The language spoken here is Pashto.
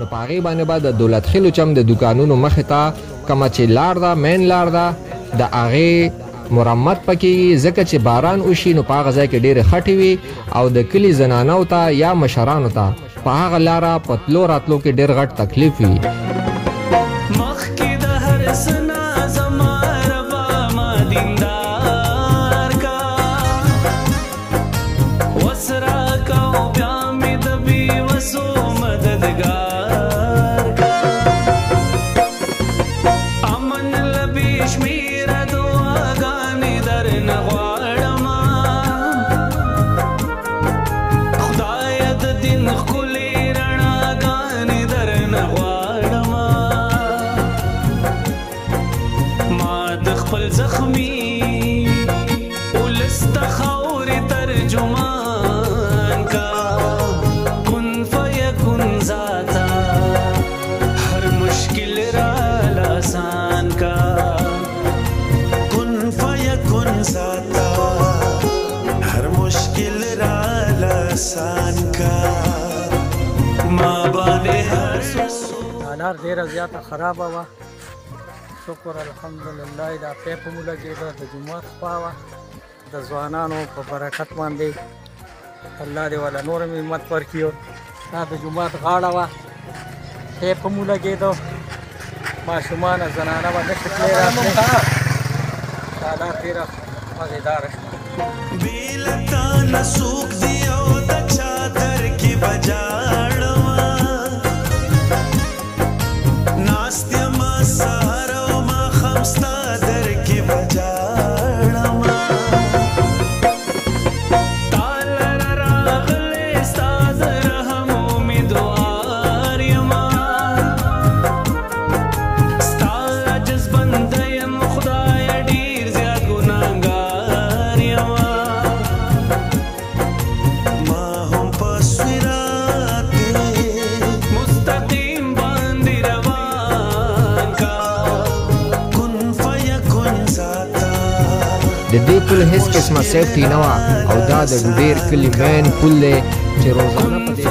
نو په هغې باندې به د دولت خیلو چم د دوکانونو مخې ته کومه چې لار ده مین لار ده د هغې مرمت پکې ځکه چې باران وشي نو په هغه ځای کې ډېرې خټې وي او د کلي زنانو ته یا مشرانو ته په هغه لاره په تلو راتلو کې ډېر غټ تکلیف وي. حالات ډېره زیاته خرابه وه. شکر الحمدلله دا پیپ مو لګېده د جومات خوا وه د ځوانانو په برکت باندې الله دې ولا نور همت ورکړي. دا د جومات غاړه وه پیپ مو لګېده ماشومان زنانه به نشي تللی راتلی. حالات ډېره مزېداره شوه. د دې پل هیڅ قسمه سیفټي نه وه او دا د ډېر کلي مین پل دی چې روزانه په دې